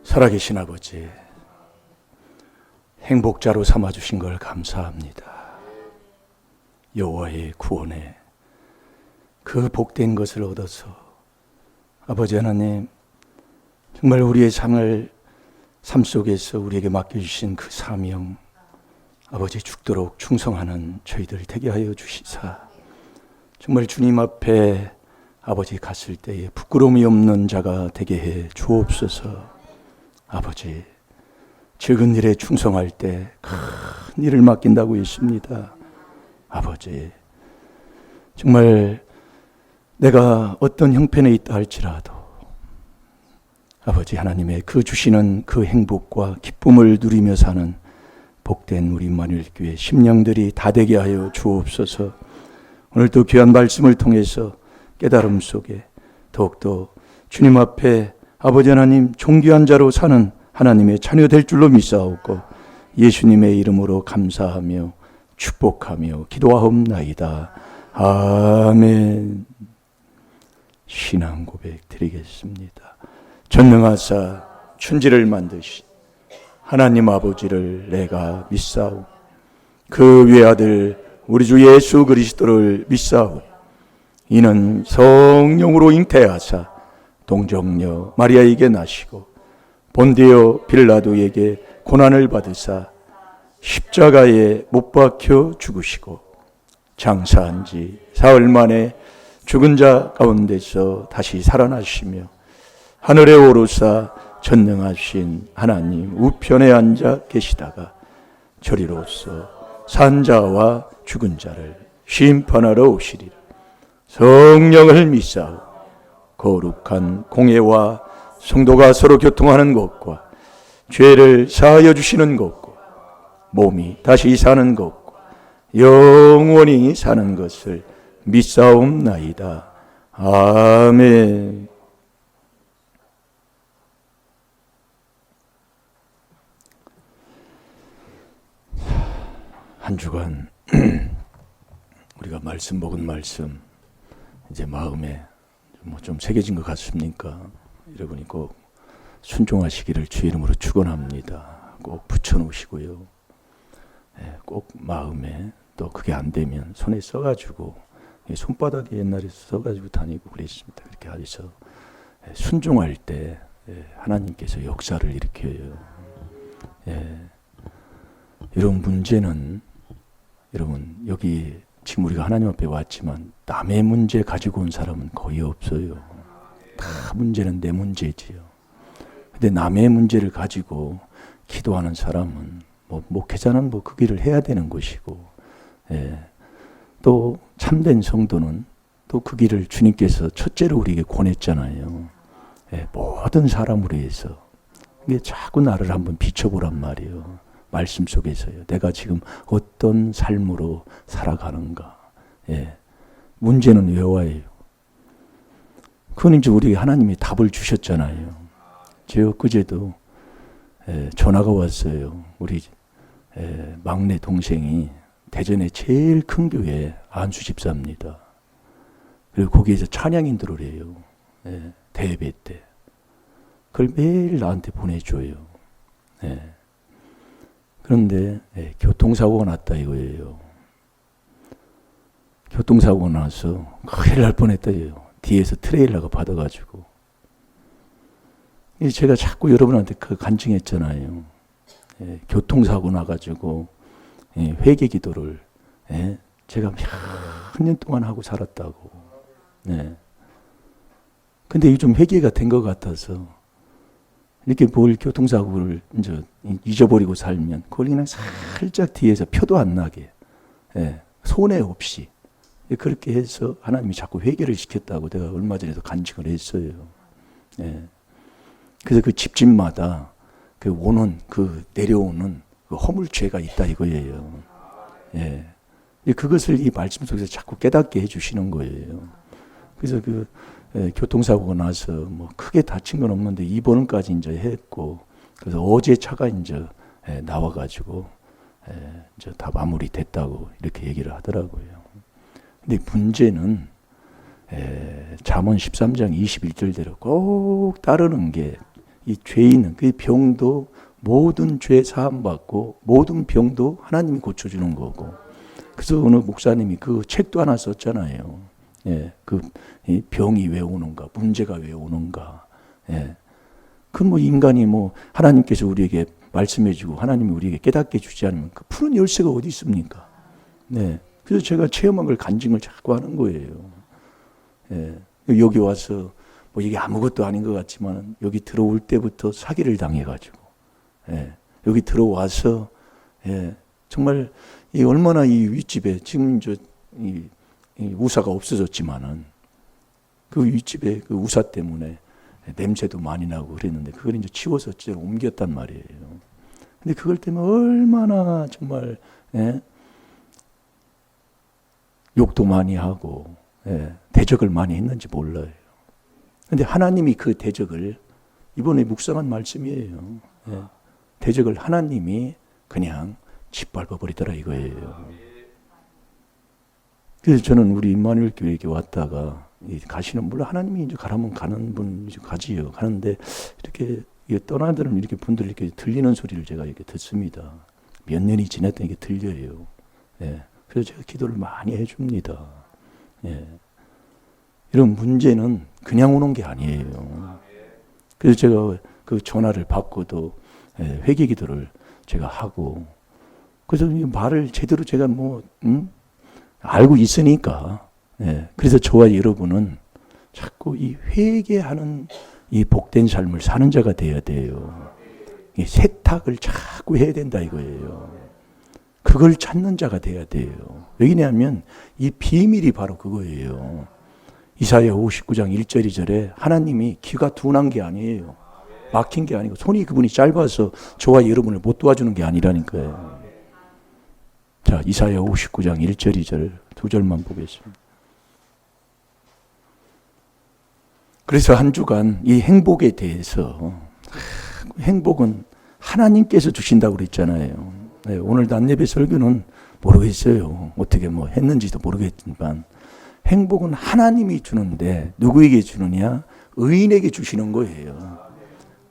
살아계신 아버지, 행복자로 삼아주신 걸 감사합니다. 여호와의 구원에 그 복된 것을 얻어서 아버지 하나님, 정말 우리의 삶 속에서 우리에게 맡겨주신 그 사명, 아버지 죽도록 충성하는 저희들 되게 하여 주시사, 정말 주님 앞에 아버지 갔을 때에 부끄러움이 없는 자가 되게 해 주옵소서. 아버지, 적은 일에 충성할 때 큰 일을 맡긴다고 했습니다. 아버지, 정말 내가 어떤 형편에 있다 할지라도 아버지 하나님의 그 주시는 그 행복과 기쁨을 누리며 사는 복된 우리 임마누엘교회 심령들이 다 되게 하여 주옵소서. 오늘도 귀한 말씀을 통해서 깨달음 속에 더욱더 주님 앞에 아버지 하나님 존귀한 자로 사는 하나님의 자녀 될 줄로 믿사오고 예수님의 이름으로 감사하며 축복하며 기도하옵나이다. 아멘. 신앙 고백 드리겠습니다. 전능하사 천지를 만드신 하나님 아버지를 내가 믿사오. 그 외아들 우리 주 예수 그리스도를 믿사오. 이는 성령으로 잉태하사 동정녀 마리아에게 나시고 본디오 빌라도에게 고난을 받으사 십자가에 못 박혀 죽으시고 장사한 지 사흘 만에 죽은 자 가운데서 다시 살아나시며 하늘에 오르사 전능하신 하나님 우편에 앉아 계시다가 저리로서 산 자와 죽은 자를 심판하러 오시리라. 성령을 믿사오. 거룩한 공예와 성도가 서로 교통하는 것과 죄를 사하여 주시는 것과 몸이 다시 사는 것과 영원히 사는 것을 믿사옵나이다. 아멘. 한 주간 우리가 말씀 먹은 말씀 이제 마음에 좀 새겨진 것 같습니까? 여러분이 꼭 순종하시기를 주 이름으로 축원합니다. 꼭 붙여놓으시고요. 꼭 마음에, 또 그게 안 되면 손에 써가지고 손바닥에 옛날에 써가지고 다니고 그랬습니다. 그렇게 해서 순종할 때 하나님께서 역사를 일으켜요. 이런 문제는 여러분 여기 지금 우리가 하나님 앞에 왔지만 남의 문제 가지고 온 사람은 거의 없어요. 다 문제는 내 문제지요. 근데 남의 문제를 가지고 기도하는 사람은 목회자는 그 길을 해야 되는 것이고, 또 참된 성도는 또 그 길을 주님께서 첫째로 우리에게 권했잖아요. 모든 사람으로 해서 이게 자꾸 나를 한번 비춰보란 말이에요. 말씀 속에서요. 내가 지금 어떤 삶으로 살아가는가. 문제는 여호와예요. 그건 이제 우리 하나님이 답을 주셨잖아요. 제가 그제도 전화가 왔어요. 우리 막내 동생이 대전의 제일 큰 교회 안수 집사입니다. 그리고 거기에서 찬양인들을 해요. 대예배 때. 그걸 매일 나한테 보내줘요. 그런데 교통사고가 났다 이거예요. 교통사고가 나서 큰일 날 뻔했다요. 뒤에서 트레일러가 받아가지고. 제가 자꾸 여러분한테 그 간증했잖아요. 교통사고 나가지고 회개 기도를 제가 몇 년 동안 하고 살았다고. 근데 요즘 회개가 된 것 같아서 이렇게 뭘 교통사고를 이제 잊어버리고 살면 그걸 그냥 살짝 뒤에서 표도 안 나게 손해 없이 그렇게 해서 하나님이 자꾸 회개를 시켰다고 내가 얼마 전에도 간증을 했어요. 그래서 그 집집마다 그 오는 그 내려오는 그 허물죄가 있다 이거예요. 그것을 이 말씀 속에서 자꾸 깨닫게 해주시는 거예요. 그래서 그 교통사고가 나서 크게 다친 건 없는데 입원까지 이제 했고, 그래서 어제 차가 이제 나와가지고 이제 다 마무리됐다고 이렇게 얘기를 하더라고요. 근데 문제는 잠언 13장 21절대로 꼭 따르는 게 이 죄인, 그 병도 모든 죄 사함 받고 모든 병도 하나님이 고쳐주는 거고. 그래서 어느 목사님이 그 책도 하나 썼잖아요. 예, 이 병이 왜 오는가, 문제가 왜 오는가. 예, 그 뭐 인간이 뭐 하나님께서 우리에게 말씀해주고 하나님이 우리에게 깨닫게 주지 않으면 그 푸른 열쇠가 어디 있습니까? 네, 그래서 제가 체험한 걸 간증을 자꾸 하는 거예요. 예, 여기 와서 뭐 이게 아무것도 아닌 것 같지만 여기 들어올 때부터 사기를 당해가지고, 예, 여기 들어와서, 예, 정말 이 얼마나 이 윗집에 지금 이 우사가 없어졌지만은 그 윗집에 그 우사 때문에 냄새도 많이 나고 그랬는데 그걸 이제 치워서 옮겼단 말이에요. 근데 그걸 때문에 얼마나 정말, 예, 욕도 많이 하고, 예, 대적을 많이 했는지 몰라요. 근데 하나님이 그 대적을 이번에 묵상한 말씀이에요. 예, 대적을 하나님이 그냥 짓밟아 버리더라 이거예요. 그래서 저는 우리 임마누엘 교회에 왔다가 가시는, 물론 하나님이 이제 가라면 가는 분 이제 가지요. 가는데 이렇게 떠나들은 이렇게 분들 이렇게 들리는 소리를 제가 이렇게 듣습니다. 몇 년이 지났더니 이게 들려요. 예, 그래서 제가 기도를 많이 해줍니다. 예, 이런 문제는 그냥 오는 게 아니에요. 그래서 제가 그 전화를 받고도, 예, 회개 기도를 제가 하고, 그래서 말을 제대로 제가 알고 있으니까, 예, 그래서 저와 여러분은 자꾸 이 회개하는 이 복된 삶을 사는 자가 돼야 돼요. 이 세탁을 자꾸 해야 된다 이거예요. 그걸 찾는 자가 돼야 돼요. 왜냐하면 이 비밀이 바로 그거예요. 이사야 59장 1절 2절에 하나님이 귀가 둔한 게 아니에요. 막힌 게 아니고 손이 그분이 짧아서 저와 여러분을 못 도와주는 게 아니라니까요. 자, 이사야 59장 1절 2절 두 절만 보겠습니다. 그래서 한 주간 이 행복에 대해서, 행복은 하나님께서 주신다고 그랬잖아요. 네, 오늘 낮예배 설교는 모르겠어요. 어떻게 뭐 했는지도 모르겠지만 행복은 하나님이 주는데 누구에게 주느냐? 의인에게 주시는 거예요.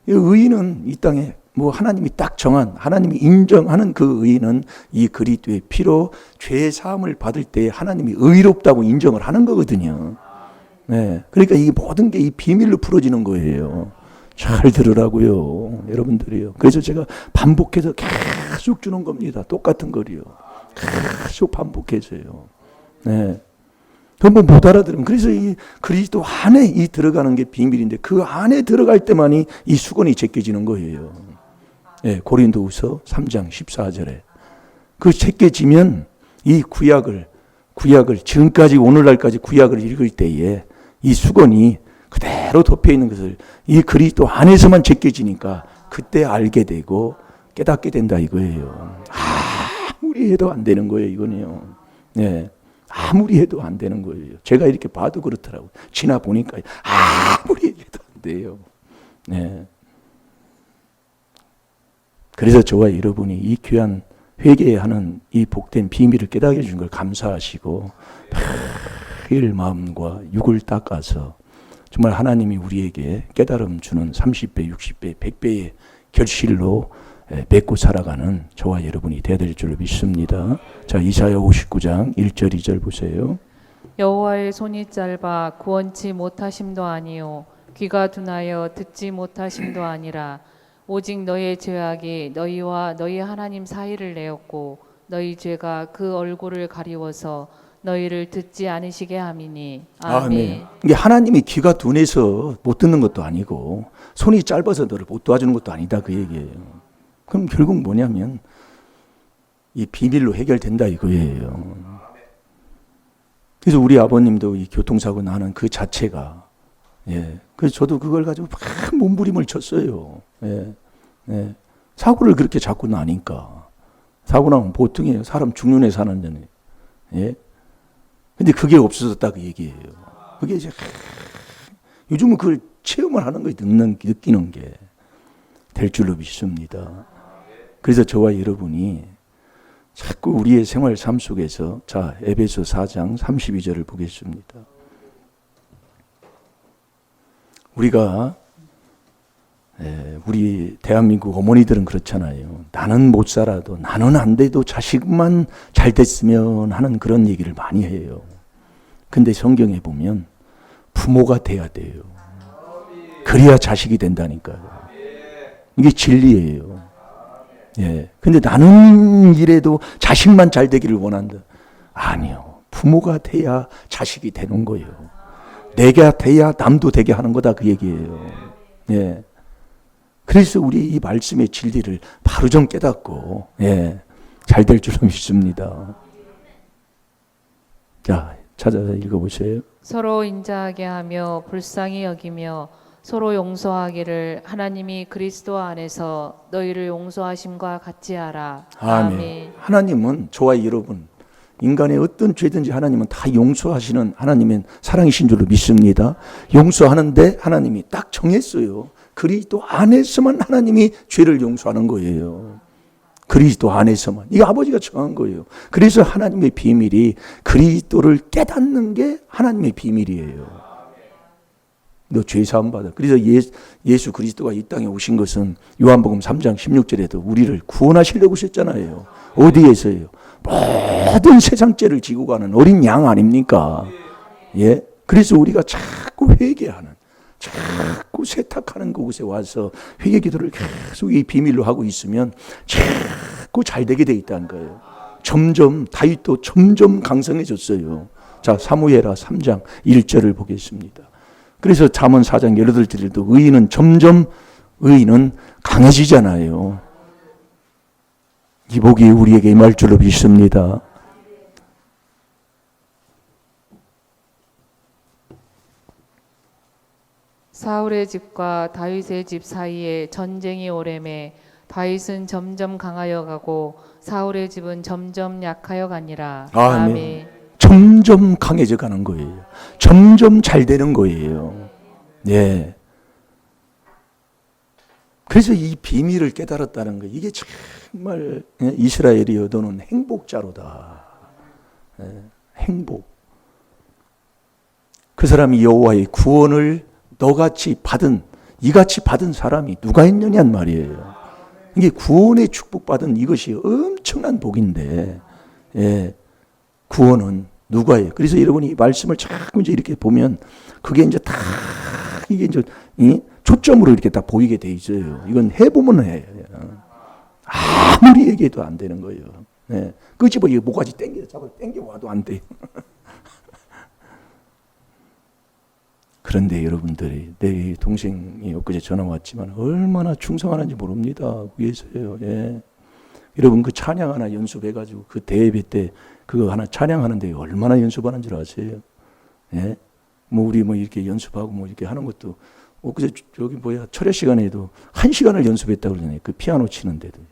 의인은 이 땅에 뭐 하나님이 딱 정한, 하나님이 인정하는 그 의인은 이 그리스도의 피로 죄 사함을 받을 때 하나님이 의롭다고 인정을 하는 거거든요. 네, 그러니까 이 모든 게 이 비밀로 풀어지는 거예요. 잘 들으라고요, 여러분들이요. 그래서 제가 반복해서 계속 주는 겁니다. 똑같은 거리요. 계속 반복해서요. 네. 한번 못 알아들으면, 그래서 이 그리스도 안에 이 들어가는 게 비밀인데 그 안에 들어갈 때만이 이 수건이 제껴지는 거예요. 네, 고린도후서 3장 14절에 그 제껴지면 이 구약을 지금까지 오늘날까지 구약을 읽을 때에 이 수건이 그대로 덮여 있는 것을 이 그리스도 안에서만 제껴지니까 그때 알게 되고 깨닫게 된다 이거예요. 아무리 해도 안 되는 거예요, 이거는요. 네, 아무리 해도 안 되는 거예요. 제가 이렇게 봐도 그렇더라고요. 지나 보니까 아무리 해도 안 돼요. 네. 그래서 저와 여러분이 이 귀한 회개하는 이 복된 비밀을 깨닫게 해준 걸 감사하시고 매일 마음과 육을 닦아서 정말 하나님이 우리에게 깨달음 주는 30배, 60배, 100배의 결실로 맺고 살아가는 저와 여러분이 되어야 될 줄로 믿습니다. 자, 이사야 59장 1절 2절 보세요. 여호와의 손이 짧아 구원치 못하심도 아니요 귀가 둔하여 듣지 못하심도 아니라 오직 너의 죄악이 너희와 너희 하나님 사이를 내었고 너희 죄가 그 얼굴을 가리워서 너희를 듣지 않으시게 함이니. 아멘. 이게 하나님이 귀가 둔해서 못 듣는 것도 아니고 손이 짧아서 너를 못 도와주는 것도 아니다 그 얘기예요. 그럼 결국 뭐냐면 이 비밀로 해결된다 이거예요. 그래서 우리 아버님도 이 교통사고 나는 그 자체가, 예, 그래서 저도 그걸 가지고 막 몸부림을 쳤어요. 예, 예. 사고를 그렇게 자꾸 나니까 사고 나면 보통이에요. 사람 죽는 애 사는 데는. 예. 근데 그게 없어졌다 그 얘기예요. 그게 이제 요즘은 그걸 체험을 하는 거예요. 느끼는 게 될 줄로 믿습니다. 그래서 저와 여러분이 자꾸 우리의 생활 삶 속에서, 자, 에베소 4장 32절을 보겠습니다. 우리가 우리 대한민국 어머니들은 그렇잖아요. 나는 못 살아도, 나는 안 돼도 자식만 잘 됐으면 하는 그런 얘기를 많이 해요. 근데 성경에 보면 부모가 돼야 돼요. 그래야 자식이 된다니까요. 이게 진리예요. 예. 근데 나는 이래도 자식만 잘 되기를 원한다. 아니요. 부모가 돼야 자식이 되는 거예요. 내가 돼야 남도 되게 하는 거다, 그 얘기예요. 예. 그래서 우리 이 말씀의 진리를 바로 좀 깨닫고, 예, 잘 될 줄로 믿습니다. 자, 찾아서 읽어보세요. 서로 인자하게 하며 불쌍히 여기며 서로 용서하기를 하나님이 그리스도 안에서 너희를 용서하심과 같이 하라. 아멘. 하나님은, 저와 여러분, 인간의 어떤 죄든지 하나님은 다 용서하시는 하나님의 사랑이신 줄로 믿습니다. 용서하는데 하나님이 딱 정했어요. 그리스도 안에서만 하나님이 죄를 용서하는 거예요. 그리스도 안에서만. 이게 아버지가 정한 거예요. 그래서 하나님의 비밀이 그리스도를 깨닫는 게 하나님의 비밀이에요. 너 죄 사함 받아. 그래서 예수 그리스도가 이 땅에 오신 것은 요한복음 3장 16절에도 우리를 구원하시려고 오셨잖아요. 어디에서요? 모든 세상 죄를 지고 가는 어린 양 아닙니까? 예. 그래서 우리가 자꾸 회개하는, 자꾸 세탁하는 그곳에 와서 회개 기도를 계속 이 비밀로 하고 있으면 자꾸 잘 되게 돼 있다는 거예요. 점점 다윗도 점점 강성해졌어요. 자, 사무엘하 3장 1절을 보겠습니다. 그래서 잠언 4장 18절에도 의인은 강해지잖아요. 이 복이 우리에게 임할 줄로 믿습니다. 사울의 집과 다윗의 집 사이에 전쟁이 오래매 다윗은 점점 강하여 가고 사울의 집은 점점 약하여 가니라. 아멘. 점점 강해져 가는 거예요. 점점 잘 되는 거예요. 예. 그래서 이 비밀을 깨달았다는 거예요. 이게 정말 이스라엘이여 너는 행복자로다. 예. 행복. 그 사람이 여호와의 구원을 이같이 받은 사람이 누가 있느냐는 말이에요. 이게 구원의 축복받은 이것이 엄청난 복인데, 예. 구원은 누가 해요? 그래서 여러분이 이 말씀을 자꾸 이제 이렇게 보면 그게 이제 다 이게 이제 초점으로 이렇게 다 보이게 돼 있어요. 이건 해보면 해요. 아무리 얘기해도 안 되는 거예요. 네. 끄집어 이 모가지 땡겨 와도 안 돼요. 그런데 여러분들이 내 동생이 엊그제 전화 왔지만 얼마나 충성하는지 모릅니다. 위에서요. 예. 여러분 그 찬양 하나 연습해가지고 그 대예배 때 그거 하나 찬양하는데 얼마나 연습하는 줄 아세요? 예? 뭐 우리 뭐 이렇게 연습하고 뭐 이렇게 하는 것도 그제 저기 철야 시간에도 1시간을 연습했다고 그러잖아요. 그 피아노 치는데도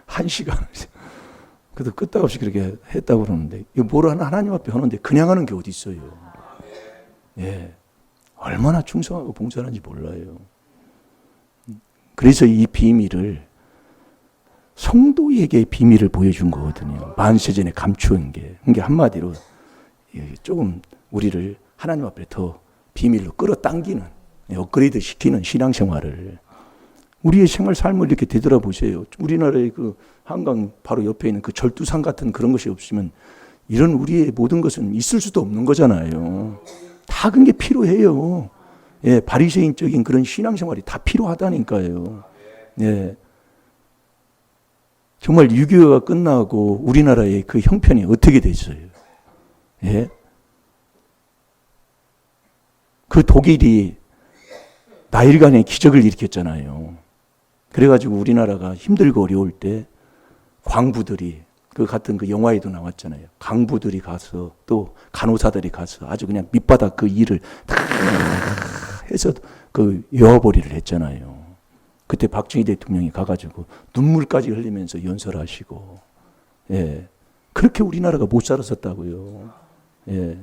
1시간을. 그래도 끄떡없이 그렇게 했다고 그러는데 이거 뭘 하나님 앞에 하는데 그냥 하는 게 어디 있어요? 예. 얼마나 충성하고 봉사하는지 몰라요. 그래서 이 비밀을 성도에게 비밀을 보여준 거거든요. 만세전에 감추은 게. 그게 한마디로 조금 우리를 하나님 앞에 더 비밀로 끌어당기는, 업그레이드 시키는 신앙생활을. 우리의 생활 삶을 이렇게 되돌아보세요. 우리나라의 그 한강 바로 옆에 있는 그 절두산 같은 그런 것이 없으면 이런 우리의 모든 것은 있을 수도 없는 거잖아요. 다 그런 게 필요해요. 예, 바리새인적인 그런 신앙생활이 다 필요하다니까요. 예. 정말 6.25가 끝나고 우리나라의 그 형편이 어떻게 됐어요? 예? 그 독일이 나일간의 기적을 일으켰잖아요. 그래가지고 우리나라가 힘들고 어려울 때 광부들이 그 같은 그 영화에도 나왔잖아요. 강부들이 가서 또 간호사들이 가서 아주 그냥 밑바닥 그 일을 다 해서 그 여와벌이를 했잖아요. 그때 박정희 대통령이 가가지고 눈물까지 흘리면서 연설하시고, 예. 그렇게 우리나라가 못 살았었다고요. 예.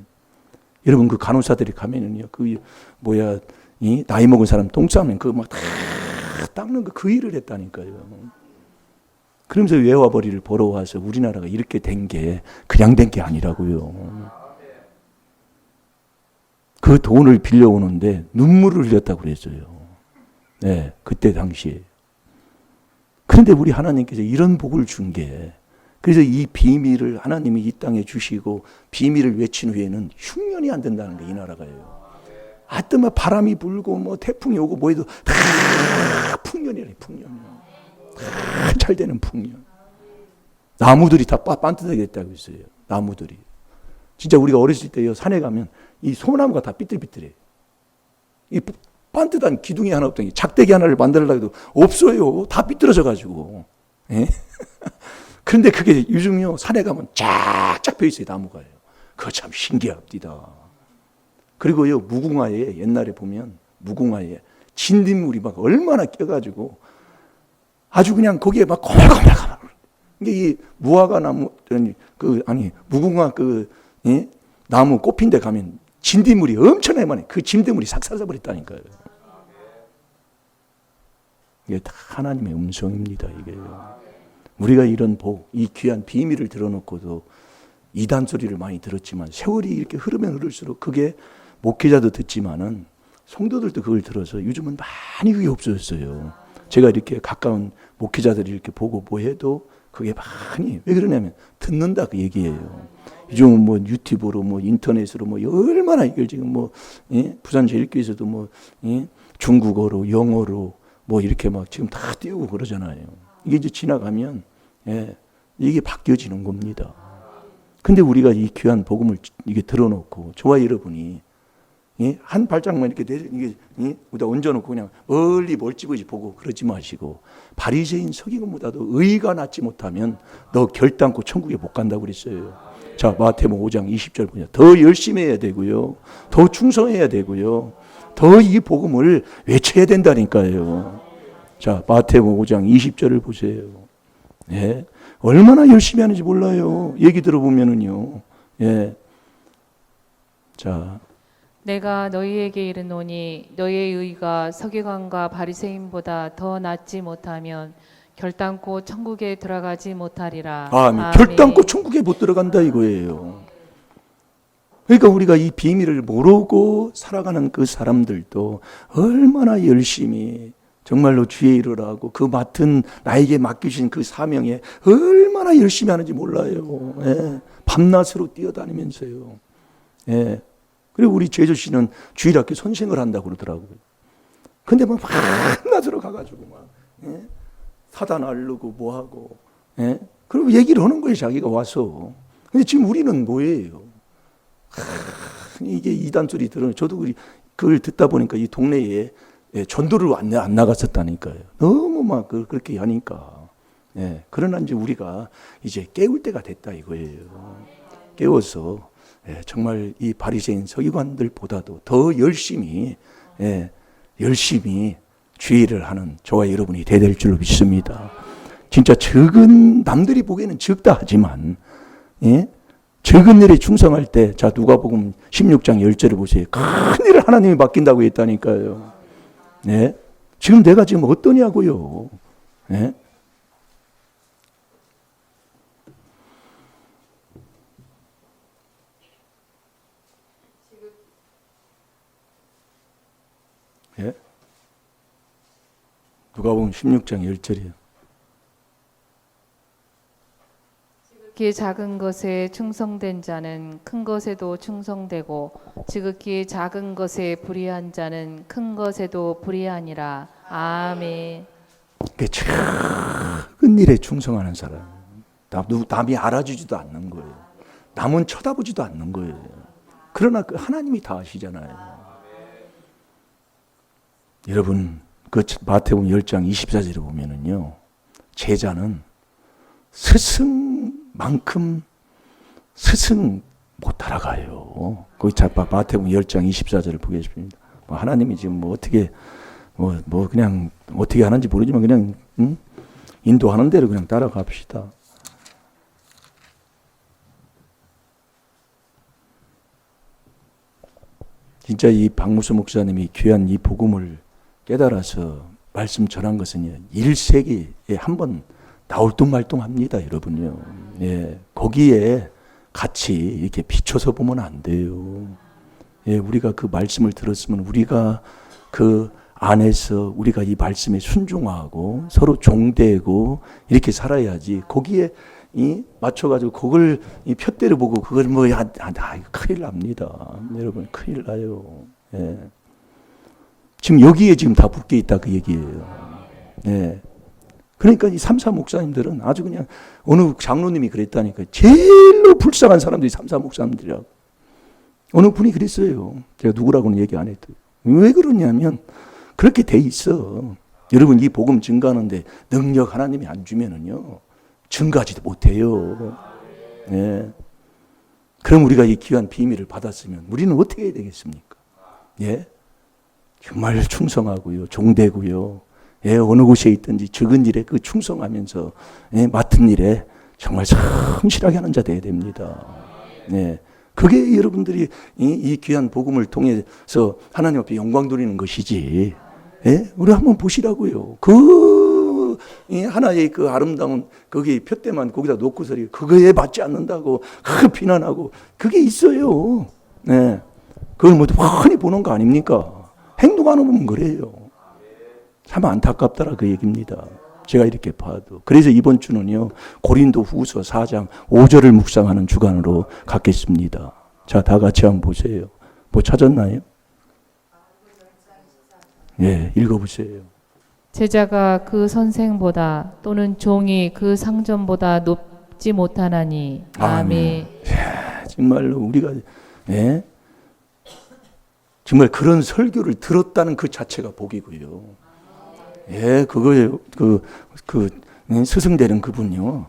여러분 그 간호사들이 가면은요, 나이 먹은 사람 똥 싸면 그거 막 다 닦는 그 일을 했다니까요. 그러면서 외화벌이를 보러 와서 우리나라가 이렇게 된 게 그냥 된 게 아니라고요. 그 돈을 빌려오는데 눈물을 흘렸다고 그랬어요. 네, 그때 당시에. 그런데 우리 하나님께서 이런 복을 준 게, 그래서 이 비밀을 하나님이 이 땅에 주시고 비밀을 외친 후에는 흉년이 안 된다는 게 이 나라가요. 하여튼 뭐 바람이 불고 뭐 태풍이 오고 뭐 해도 다 풍년이래, 풍년. 다 잘 되는 풍년. 나무들이 다 반듯하게 됐다고 했어요. 나무들이. 진짜 우리가 어렸을 때요, 산에 가면 이 소나무가 다 삐뚤삐뚤해. 이 반듯한 기둥이 하나 없더니 작대기 하나를 만들려고 해도 없어요. 다 삐뚤어져 가지고. 예? 그런데 그게 요즘요, 산에 가면 쫙쫙 펴 있어요, 나무가요. 그거 참 신기합니다. 그리고요, 무궁화에 옛날에 보면 무궁화에 진딧물이 막 얼마나 껴가지고 아주 그냥 거기에 막 고물고물고물. 이게 이 무화과 나무 무궁화 예? 나무 꽃핀 데 가면 진딧물이 엄청나게 많아요. 그 진딧물이 싹 사라져버렸다니까요. 이게 다 하나님의 음성입니다. 이게 우리가 이런 복, 이 귀한 비밀을 들어놓고도 이단 소리를 많이 들었지만 세월이 이렇게 흐르면 흐를수록 그게 목회자도 듣지만은 성도들도 그걸 들어서 요즘은 많이 그게 없어졌어요. 제가 이렇게 가까운 목회자들이 이렇게 보고 뭐 해도 그게 많이, 왜 그러냐면 듣는다 그 얘기예요. 요즘은 뭐 유튜브로 뭐 인터넷으로 뭐 얼마나 이걸 지금 뭐 예? 부산제일교회에서도 뭐 예? 중국어로 영어로 뭐 이렇게 막 지금 다 띄우고 그러잖아요. 이게 이제 지나가면 예, 이게 바뀌어지는 겁니다. 근데 우리가 이 귀한 복음을 이게 들어놓고 저와 여러분이 예? 한 발짝만 이렇게 이게 예? 얹어놓고 그냥 멀리 멀찌부지 보고 그러지 마시고 바리새인 서기관보다도 의가 낫지 못하면 너 결단코 천국에 못 간다고 그랬어요. 자, 마태복음 5장 20절 보냐. 더 열심히 해야 되고요. 더 충성해야 되고요. 더 이 복음을 외쳐야 된다니까요. 자, 마태복음 5장 20절을 보세요. 예. 얼마나 열심히 하는지 몰라요. 얘기 들어보면은요. 예. 자. 내가 너희에게 이르노니 너희의 의가 서기관과 바리새인보다 더 낫지 못하면 결단코 천국에 들어가지 못하리라. 아멘. 결단코 천국에 못 들어간다 이거예요. 그러니까 우리가 이 비밀을 모르고 살아가는 그 사람들도 얼마나 열심히 정말로 주의 일을 하고 그 맡은 나에게 맡기신 그 사명에 얼마나 열심히 하는지 몰라요. 예. 밤낮으로 뛰어다니면서요. 예. 그리고 우리 제주씨는 주일학교 선생을 한다고 그러더라고요. 근데 막 밤낮으로 가가지고 막 예? 사단 알르고 뭐하고 예? 그리고 얘기를 하는 거예요. 자기가 와서. 근데 지금 우리는 뭐예요? 이게 이단 소리 들으면 저도 그걸 듣다 보니까 이 동네에 예, 전도를 안 나갔었다니까요. 너무 막 그렇게 하니까. 예, 그러나 이제 우리가 이제 깨울 때가 됐다 이거예요. 깨워서 예, 정말 이 바리새인 서기관들보다도 더 열심히 열심히 주의를 하는 저와 여러분이 될 줄로 믿습니다. 진짜 적은 남들이 보기에는 적다 하지만 예? 적은 일에 충성할 때 자 누가복음 16장 10절을 보세요. 큰 일을 하나님이 맡긴다고 했다니까요. 네? 지금 내가 지금 어떠냐고요. 네? 예? 누가복음 16장 10절이요. 지극히 작은 것에 충성된 자는 큰 것에도 충성되고 지극히 작은 것에 불의한 자는 큰 것에도 불의하니라. 아멘. 작은 일에 충성하는 사람. 남이 알아주지도 않는 거예요. 남은 쳐다보지도 않는 거예요. 그러나 그 하나님이 다 아시잖아요. 여러분 그 마태복음 10장 24절에 보면은요. 제자는 스승만큼 스승 못 따라가요. 거기 마태복음 10장 24절을 보겠습니다. 하나님이 지금 뭐 어떻게 뭐 그냥 어떻게 하는지 모르지만 그냥 인도하는 대로 그냥 따라갑시다. 진짜 이 박무수 목사님이 귀한 이 복음을 깨달아서 말씀 전한 것은요. 1세기에 한번 나올 둥 말 둥 합니다, 여러분요. 예, 거기에 같이 이렇게 비춰서 보면 안 돼요. 예, 우리가 그 말씀을 들었으면 우리가 그 안에서 우리가 이 말씀에 순종하고 서로 종되고 이렇게 살아야지. 거기에 맞춰가지고 그걸 푯대로 보고 그걸 이거 큰일 납니다. 여러분, 큰일 나요. 예. 지금 여기에 지금 다 묶여 있다 그 얘기예요. 예. 그러니까 이 삼사 목사님들은 아주 그냥 어느 장로님이 그랬다니까. 제일로 불쌍한 사람들이 삼사 목사님들이라고. 어느 분이 그랬어요. 제가 누구라고는 얘기 안 했더니. 왜 그러냐면 그렇게 돼 있어. 여러분, 이 복음 증가하는데 능력 하나님이 안 주면은요 증가하지도 못해요. 예. 그럼 우리가 이 귀한 비밀을 받았으면 우리는 어떻게 해야 되겠습니까? 예. 정말 충성하고요, 종되고요. 예, 어느 곳에 있든지 적은 일에 그 충성하면서 맡은 일에 정말 성실하게 하는 자 되어야 됩니다. 예. 그게 여러분들이 이 귀한 복음을 통해서 하나님 앞에 영광 돌리는 것이지. 예? 우리 한번 보시라고요. 하나의 그 아름다운 거기 푯대만 거기다 놓고서 그거에 맞지 않는다고 비난하고 그게 있어요. 예. 그걸 모두 훤히 보는 거 아닙니까? 행동 안 하면 그래요. 참 안타깝더라 그 얘기입니다. 제가 이렇게 봐도. 그래서 이번 주는요, 고린도 후서 4장 5절을 묵상하는 주간으로 갖겠습니다. 자, 다 같이 한번 보세요. 뭐 찾았나요? 예, 읽어보세요. 제자가 그 선생보다 또는 종이 그 상전보다 높지 못하나니. 아멘. 정말로 우리가, 예? 정말 그런 설교를 들었다는 그 자체가 복이고요. 예, 그거예요. 스승되는 그분요.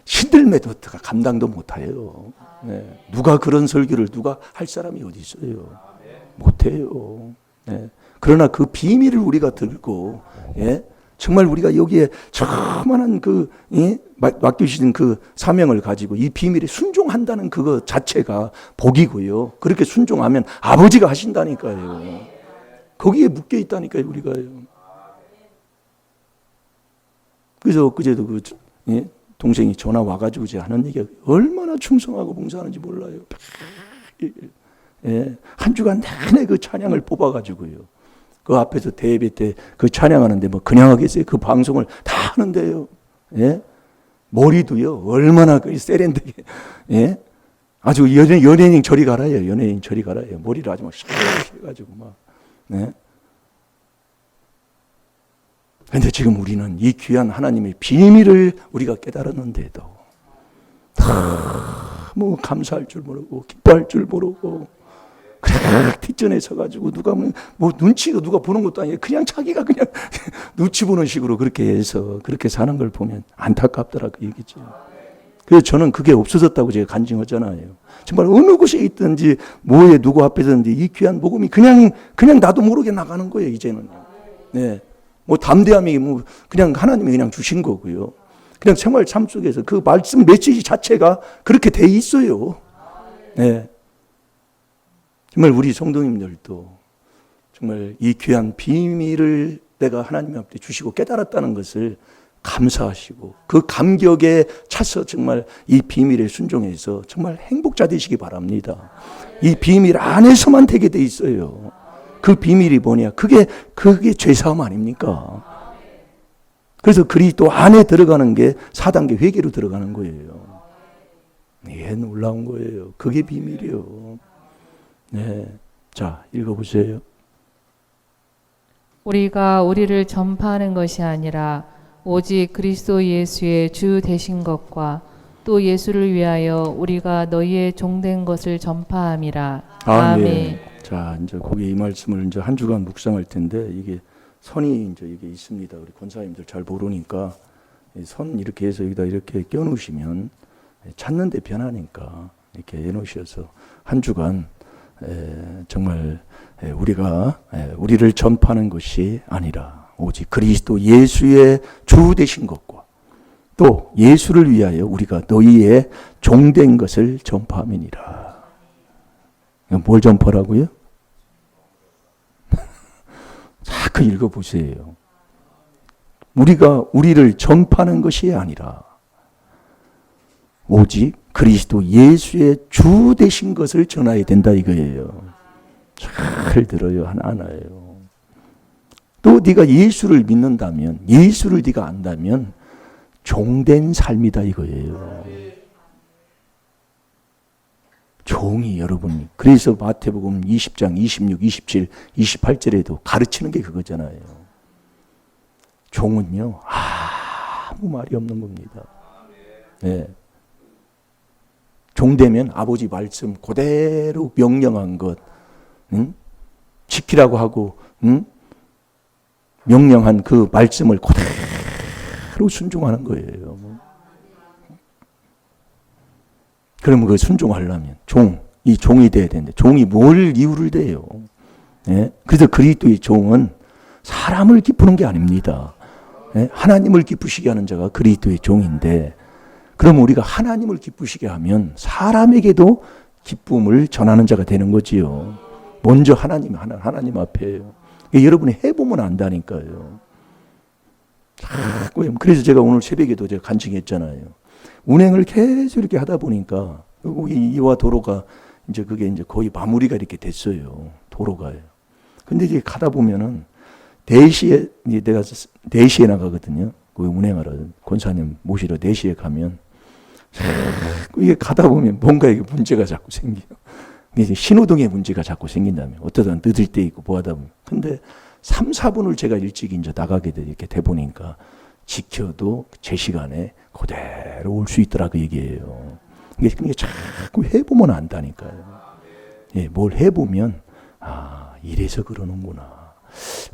시들매도 감당도 못해요. 예, 누가 그런 설교를 누가 할 사람이 어디 있어요? 못해요. 예, 그러나 그 비밀을 우리가 들고, 예, 정말 우리가 여기에 저만한 맡겨주신 그 사명을 가지고 이 비밀에 순종한다는 그거 자체가 복이고요. 그렇게 순종하면 아버지가 하신다니까요. 거기에 묶여 있다니까요, 우리가요. 그래서 엊그제도 동생이 전화 와가지고 제가 하는 얘기가 얼마나 충성하고 봉사하는지 몰라요. 예, 한 주간 내내 그 찬양을 뽑아가지고요. 그 앞에서 대예배 때 그 찬양하는데 뭐 그냥 하겠어요? 그 방송을 다 하는데요. 예? 머리도요, 얼마나 그 세련되게, 예? 아주 연예인 저리 가라요. 연예인 저리 가라요. 머리를 아주 막 해가지고 막, 예? 그런데 지금 우리는 이 귀한 하나님의 비밀을 우리가 깨달았는데도 뭐 감사할 줄 모르고 기뻐할 줄 모르고 그래 뒷전에 서가지고 누가 뭐 눈치가 누가 보는 것도 아니에요. 그냥 자기가 그냥 눈치 보는 식으로 그렇게 해서 그렇게 사는 걸 보면 안타깝더라 그 얘기죠. 그래서 저는 그게 없어졌다고 제가 간증하잖아요. 정말 어느 곳에 있든지 뭐에 누구 앞에서든지 이 귀한 복음이 그냥 나도 모르게 나가는 거예요 이제는. 네. 뭐 담대함이 뭐 그냥 하나님이 그냥 주신 거고요. 그냥 생활 삶 속에서 그 말씀 메시지 자체가 그렇게 돼 있어요. 네. 정말 우리 성도님들도 정말 이 귀한 비밀을 내가 하나님 앞에 주시고 깨달았다는 것을 감사하시고 그 감격에 차서 정말 이 비밀에 순종해서 정말 행복자 되시기 바랍니다. 이 비밀 안에서만 되게 돼 있어요. 그 비밀이 뭐냐? 그게 죄사함 아닙니까? 그래서 그리스도 안에 들어가는 게 4단계 회개로 들어가는 거예요. 예, 놀라운 거예요. 그게 비밀이요. 네, 자 읽어보세요. 우리가 우리를 전파하는 것이 아니라 오직 그리스도 예수의 주 되신 것과 또 예수를 위하여 우리가 너희의 종된 것을 전파함이라. 아멘. 자, 이제 거기 이 말씀을 이제 한 주간 묵상할 텐데 이게 선이 이제 이게 있습니다. 우리 권사님들 잘 모르니까 선 이렇게 해서 여기다 이렇게 껴놓으시면 찾는데 편하니까 이렇게 해놓으셔서 한 주간 정말 우리가 우리를 전파하는 것이 아니라 오직 그리스도 예수의 주 되신 것과 또 예수를 위하여 우리가 너희의 종된 것을 전파함이니라. 뭘 전파라고요? 자꾸 읽어보세요. 우리가 우리를 전파하는 것이 아니라 오직 그리스도 예수의 주 되신 것을 전해야 된다 이거예요. 잘 들어요. 하나하나예요. 네가 예수를 믿는다면, 예수를 네가 안다면 종된 삶이다 이거예요. 종이 여러분. 그래서 마태복음 20장 26, 27, 28절에도 가르치는 게 그거잖아요. 종은요 아무 말이 없는 겁니다. 네. 종되면 아버지 말씀 그대로 명령한 것 지키라고 하고 명령한 그 말씀을 그대로 순종하는 거예요. 그러면 그 순종하려면 이 종이 돼야 되는데 종이 뭘 이유를 대요? 예? 그래서 그리스도의 종은 사람을 기쁘는 게 아닙니다. 예? 하나님을 기쁘시게 하는 자가 그리스도의 종인데, 그럼 우리가 하나님을 기쁘시게 하면 사람에게도 기쁨을 전하는 자가 되는 거지요. 먼저 하나님 앞에요. 여러분이 해보면 안다니까요. 자꾸. 그래서 제가 오늘 새벽에도 제가 간증했잖아요. 운행을 계속 이렇게 하다 보니까 이와 도로가 이제 그게 이제 거의 마무리가 이렇게 됐어요. 도로가요. 근데 이제 가다 보면은 4시에 이제 내가 4시에 나가거든요. 그 운행하러 권사님 모시러 4시에 가면 이게 가다 보면 뭔가 이게 문제가 자꾸 생겨요. 이게 신호등에 문제가 자꾸 생긴다면 어떠다 늦을 때 있고 뭐 하다 보면. 근데 3, 4분을 제가 일찍 이제 나가게 이렇게 돼 보니까 지켜도 제 시간에 그대로 올 수 있더라 그 얘기예요. 이게 자꾸 해보면 안다니까요. 예, 뭘 해보면 이래서 그러는구나.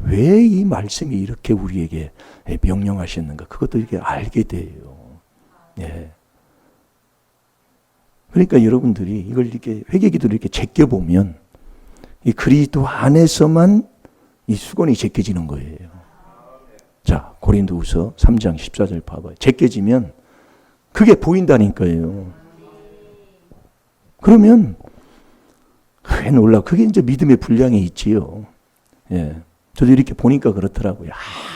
왜 이 말씀이 이렇게 우리에게 명령하셨는가? 그것도 이렇게 알게 돼요. 예. 그러니까 여러분들이 이걸 이렇게 회개기도를 이렇게 제껴보면 이 그리스도 안에서만 이 수건이 제껴지는 거예요. 자, 고린도후서 3장 14절 봐봐요. 제껴지면 그게 보인다니까요. 그러면 왜 놀라? 그게 이제 믿음의 분량이 있지요. 예. 저도 이렇게 보니까 그렇더라고요.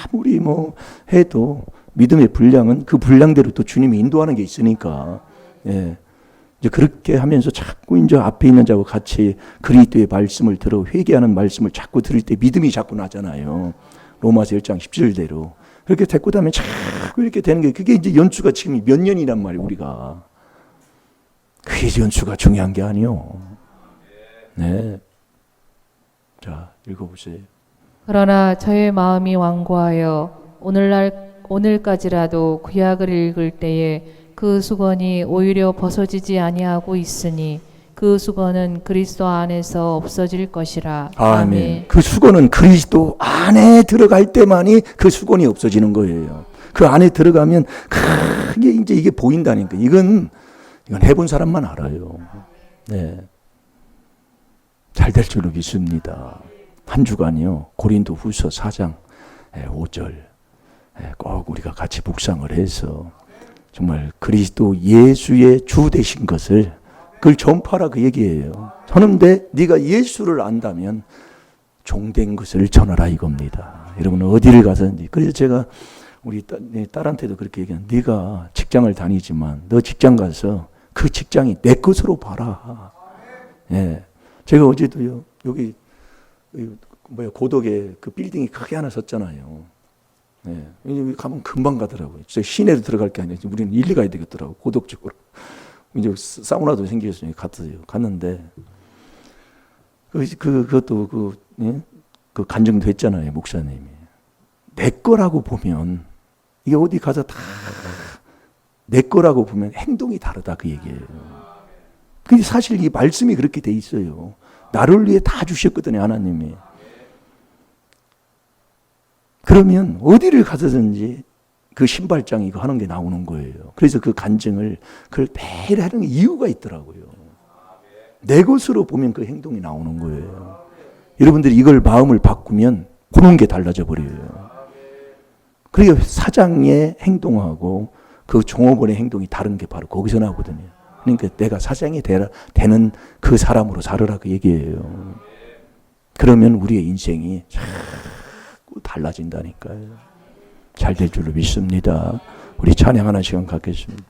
아무리 뭐 해도 믿음의 분량은 그 분량대로 또 주님이 인도하는 게 있으니까. 예. 이제 그렇게 하면서 자꾸 이제 앞에 있는 자와 같이 그리스도의 말씀을 들어 회개하는 말씀을 자꾸 들을 때 믿음이 자꾸 나잖아요. 로마서 1장 17절대로. 그렇게 데리고 다면 자꾸 이렇게 되는 게, 그게 이제 연수가 지금 몇 년이란 말이에요, 우리가. 그게 연수가 중요한 게 아니요. 네. 자, 읽어보세요. 그러나 저의 마음이 완고하여 오늘까지라도 구약을 읽을 때에 그 수건이 오히려 벗어지지 아니하고 있으니 그 수건은 그리스도 안에서 없어질 것이라. 아멘. 그 수건은 그리스도 안에 들어갈 때만이 그 수건이 없어지는 거예요. 그 안에 들어가면 크게 이제 이게 보인다니까. 이건 해본 사람만 알아요. 네. 잘 될 줄로 믿습니다. 한 주간이요. 고린도후서 4장 5절 꼭 우리가 같이 묵상을 해서 정말 그리스도 예수의 주 되신 것을 그걸 전파라 그 얘기예요. 하는데 네가 예수를 안다면 종된 것을 전하라 이겁니다. 여러분 어디를 가서든지. 그래서 제가 우리 딸한테도 그렇게 얘기해요. 네가 직장을 다니지만 너 직장 가서 그 직장이 내 것으로 봐라. 예. 제가 어제도요. 여기 고덕에 그 빌딩이 크게 하나 섰잖아요. 예. 여기 가면 금방 가더라고요. 진짜 시내로 들어갈 게 아니라 우리는 일리 가야 되겠더라고. 고덕 쪽으로. 이제 사우나도 생겼으니 갔는데 그것도 그 간증도 했잖아요, 목사님이. 내 거라고 보면 이게 어디 가서 다 내 거라고 보면 행동이 다르다 그 얘기예요. 근데 사실 이 말씀이 그렇게 돼 있어요. 나를 위해 다 주셨거든요, 하나님이. 그러면 어디를 가서든지 그 신발장 이거 하는 게 나오는 거예요. 그래서 그 간증을 그걸 매일 하는 이유가 있더라고요. 내 것으로 보면 그 행동이 나오는 거예요. 여러분들이 이걸 마음을 바꾸면 보는 게 달라져 버려요. 그러니까 사장의 행동하고 그 종업원의 행동이 다른 게 바로 거기서 나오거든요. 그러니까 내가 사장이 되는 그 사람으로 살으라 그 얘기예요. 그러면 우리의 인생이 자꾸 달라진다니까요. 잘 될 줄로 믿습니다. 우리 찬양하는 시간 갖겠습니다.